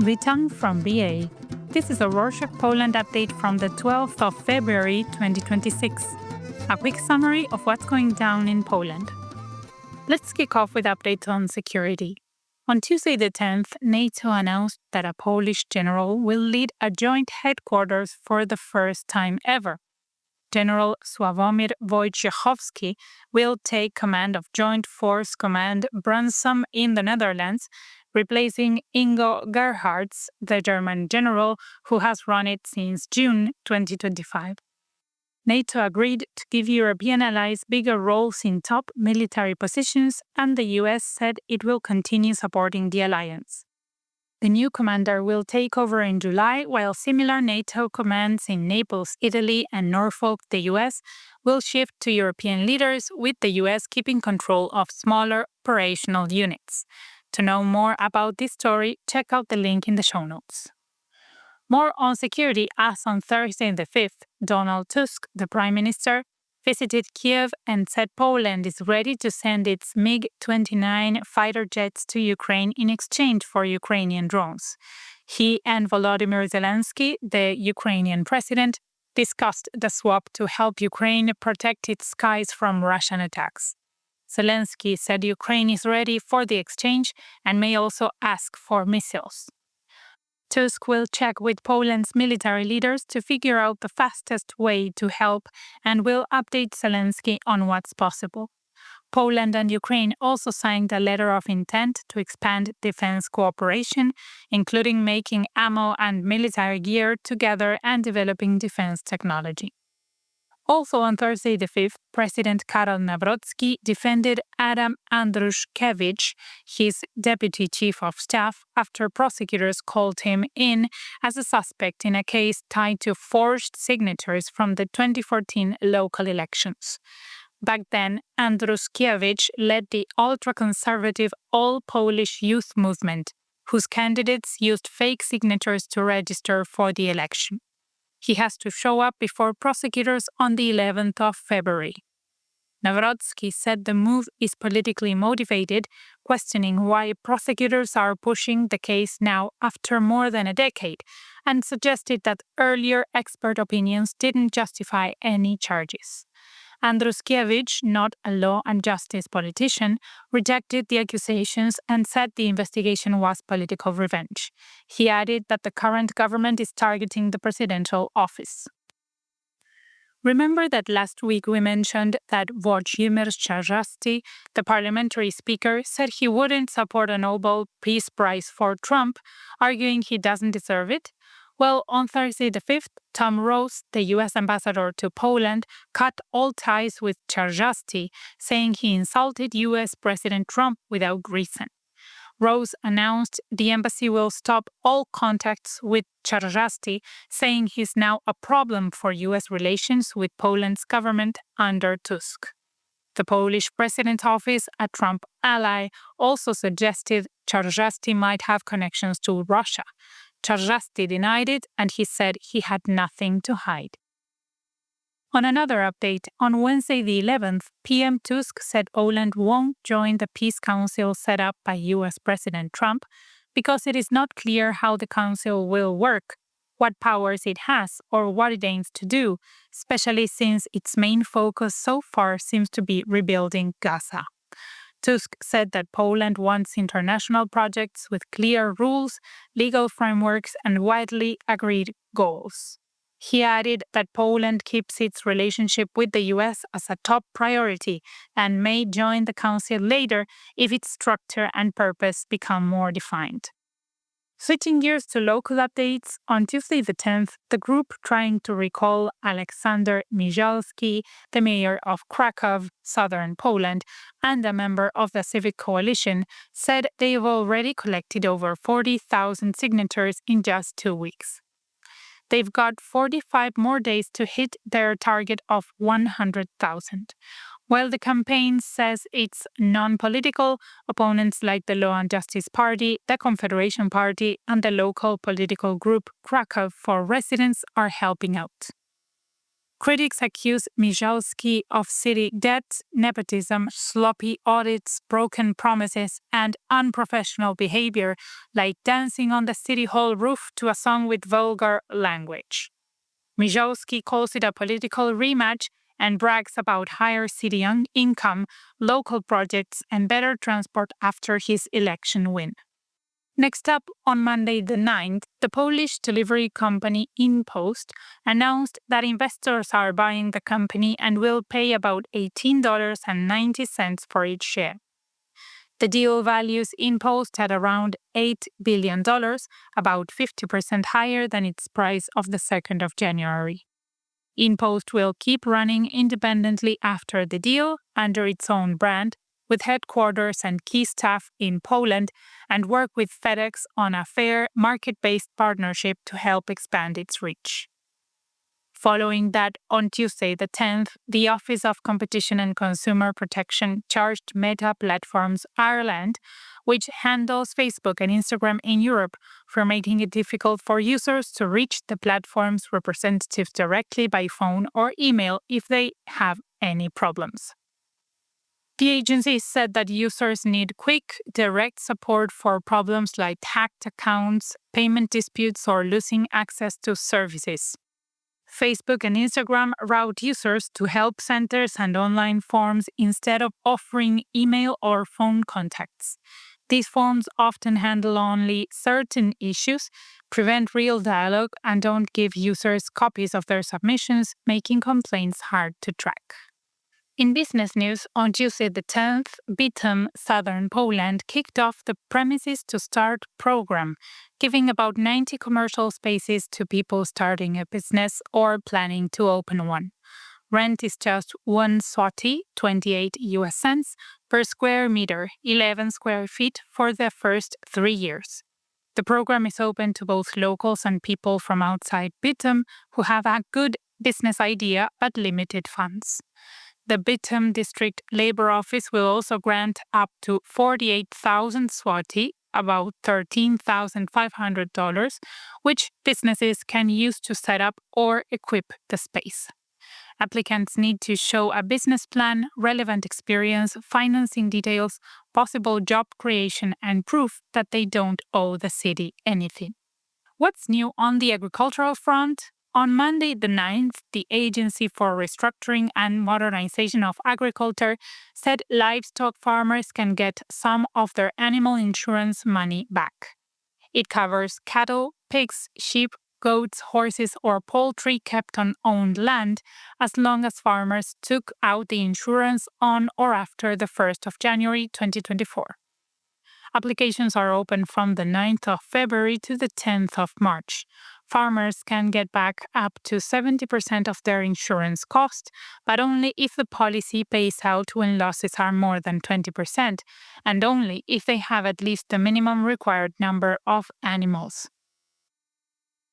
Witam from BA. This is a Rorschach Poland update from the 12th of February 2026. A quick summary of what's going down in Poland. Let's kick off with updates on security. On Tuesday the 10th, NATO announced that a Polish general will lead a joint headquarters for the first time ever. General Sławomir Wojciechowski will take command of Joint Force Command Brunsum in the Netherlands, replacing Ingo Gerhards, the German general who has run it since June 2025. NATO agreed to give European allies bigger roles in top military positions, and the US said it will continue supporting the alliance. The new commander will take over in July, while similar NATO commands in Naples, Italy, and Norfolk, the US, will shift to European leaders, with the US keeping control of smaller operational units. To know more about this story, check out the link in the show notes. More on security, as on Thursday the 5th, Donald Tusk, the Prime Minister, visited Kiev and said Poland is ready to send its MiG-29 fighter jets to Ukraine in exchange for Ukrainian drones. He and Volodymyr Zelensky, the Ukrainian president, discussed the swap to help Ukraine protect its skies from Russian attacks. Zelensky said Ukraine is ready for the exchange and may also ask for missiles. Tusk will check with Poland's military leaders to figure out the fastest way to help and will update Zelensky on what's possible. Poland and Ukraine also signed a letter of intent to expand defense cooperation, including making ammo and military gear together and developing defense technology. Also on Thursday the 5th, President Karol Nawrocki defended Adam Andruszkiewicz, his deputy chief of staff, after prosecutors called him in as a suspect in a case tied to forged signatures from the 2014 local elections. Back then, Andruszkiewicz led the ultra-conservative All Polish Youth Movement, whose candidates used fake signatures to register for the election. He has to show up before prosecutors on the 11th of February. Nawrocki said the move is politically motivated, questioning why prosecutors are pushing the case now after more than a decade, and suggested that earlier expert opinions didn't justify any charges. Andruszkiewicz, not a law and justice politician, rejected the accusations and said the investigation was political revenge. He added that the current government is targeting the presidential office. Remember that last week we mentioned that Włodzimierz Czarzasty, the parliamentary speaker, said he wouldn't support a Nobel Peace Prize for Trump, arguing he doesn't deserve it? Well, on Thursday the 5th, Tom Rose, the U.S. ambassador to Poland, cut all ties with Czarzasty, saying he insulted U.S. President Trump without reason. Rose announced the embassy will stop all contacts with Czarzasty, saying he's now a problem for U.S. relations with Poland's government under Tusk. The Polish president's office, a Trump ally, also suggested Czarzasty might have connections to Russia. Czarzasty denied it, and he said he had nothing to hide. On another update, on Wednesday the 11th, PM Tusk said Poland won't join the Peace Council set up by US President Trump because it is not clear how the council will work, what powers it has, or what it aims to do, especially since its main focus so far seems to be rebuilding Gaza. Tusk said that Poland wants international projects with clear rules, legal frameworks, and widely agreed goals. He added that Poland keeps its relationship with the US as a top priority and may join the Council later if its structure and purpose become more defined. Switching gears to local updates, on Tuesday the 10th, the group trying to recall Aleksander Mijalski, the mayor of Kraków, southern Poland, and a member of the Civic Coalition, said they've already collected over 40,000 signatures in just 2 weeks. They've got 45 more days to hit their target of 100,000. While the campaign says it's non-political, opponents like the Law and Justice Party, the Confederation Party, and the local political group Kraków for Residents are helping out. Critics accuse Mijałowski of city debt, nepotism, sloppy audits, broken promises, and unprofessional behavior, like dancing on the city hall roof to a song with vulgar language. Mijałowski calls it a political rematch and brags about higher city income, local projects, and better transport after his election win. Next up, on Monday the 9th, the Polish delivery company InPost announced that investors are buying the company and will pay about $18.90 for each share. The deal values InPost at around $8 billion, about 50% higher than its price of the 2nd of January. InPost will keep running independently after the deal under its own brand, with headquarters and key staff in Poland, and work with FedEx on a fair, market-based partnership to help expand its reach. Following that, on Tuesday the 10th, the Office of Competition and Consumer Protection charged Meta Platforms Ireland, which handles Facebook and Instagram in Europe, for making it difficult for users to reach the platform's representatives directly by phone or email if they have any problems. The agency said that users need quick, direct support for problems like hacked accounts, payment disputes, or losing access to services. Facebook and Instagram route users to help centers and online forms instead of offering email or phone contacts. These forms often handle only certain issues, prevent real dialogue, and don't give users copies of their submissions, making complaints hard to track. In business news, on Tuesday the 10th, Bytom, southern Poland, kicked off the Premises to Start program, giving about 90 commercial spaces to people starting a business or planning to open one. Rent is just 1 zloty, 28 US cents, per square meter, 11 square feet for the first 3 years. The program is open to both locals and people from outside Bytom who have a good business idea but limited funds. The Bytom District Labor Office will also grant up to 48,000 zloty, about $13,500, which businesses can use to set up or equip the space. Applicants need to show a business plan, relevant experience, financing details, possible job creation, and proof that they don't owe the city anything. What's new on the agricultural front? On Monday the 9th, the Agency for Restructuring and Modernization of Agriculture said livestock farmers can get some of their animal insurance money back. It covers cattle, pigs, sheep, goats, horses, or poultry kept on owned land, as long as farmers took out the insurance on or after the 1st of January 2024. Applications are open from the 9th of February to the 10th of March. Farmers can get back up to 70% of their insurance cost, but only if the policy pays out when losses are more than 20%, and only if they have at least the minimum required number of animals.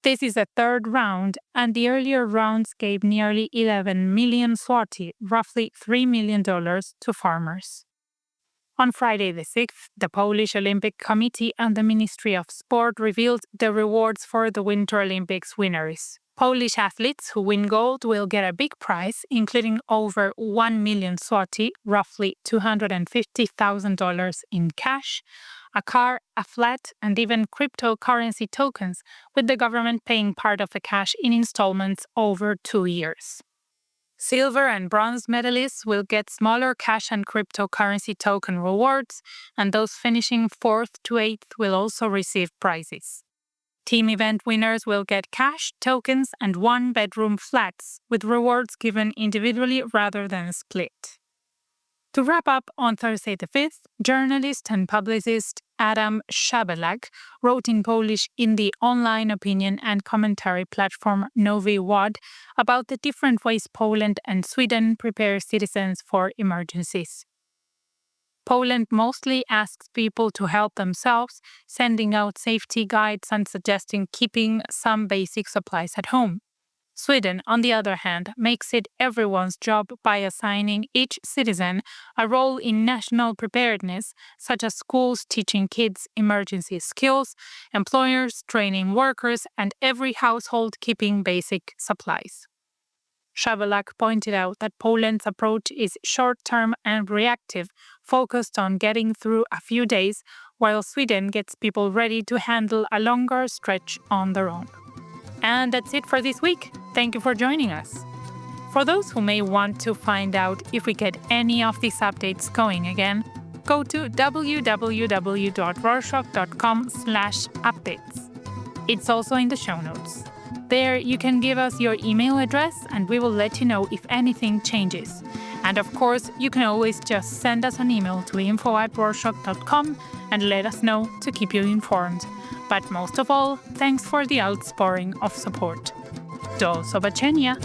This is the third round, and the earlier rounds gave nearly 11 million zloty, roughly $3 million, to farmers. On Friday the 6th, the Polish Olympic Committee and the Ministry of Sport revealed the rewards for the Winter Olympics winners. Polish athletes who win gold will get a big prize, including over 1 million zloty, roughly $250,000 in cash, a car, a flat, and even cryptocurrency tokens, with the government paying part of the cash in installments over 2 years. Silver and bronze medalists will get smaller cash and cryptocurrency token rewards, and those finishing 4th to 8th will also receive prizes. Team event winners will get cash, tokens, and one-bedroom flats, with rewards given individually rather than split. To wrap up, on Thursday the 5th, journalist and publicist Adam Szabelak wrote in Polish in the online opinion and commentary platform Nowy Ład about the different ways Poland and Sweden prepare citizens for emergencies. Poland mostly asks people to help themselves, sending out safety guides and suggesting keeping some basic supplies at home. Sweden, on the other hand, makes it everyone's job by assigning each citizen a role in national preparedness, such as schools teaching kids emergency skills, employers training workers, and every household keeping basic supplies. Szabelak pointed out that Poland's approach is short-term and reactive, focused on getting through a few days, while Sweden gets people ready to handle a longer stretch on their own. And that's it for this week. Thank you for joining us. For those who may want to find out if we get any of these updates going again, go to www.rorschach.com/updates. It's also in the show notes. There, you can give us your email address and we will let you know if anything changes. And of course, you can always just send us an email to info@rorschach.com and let us know to keep you informed. But most of all, thanks for the outpouring of support. Do zobaczenia!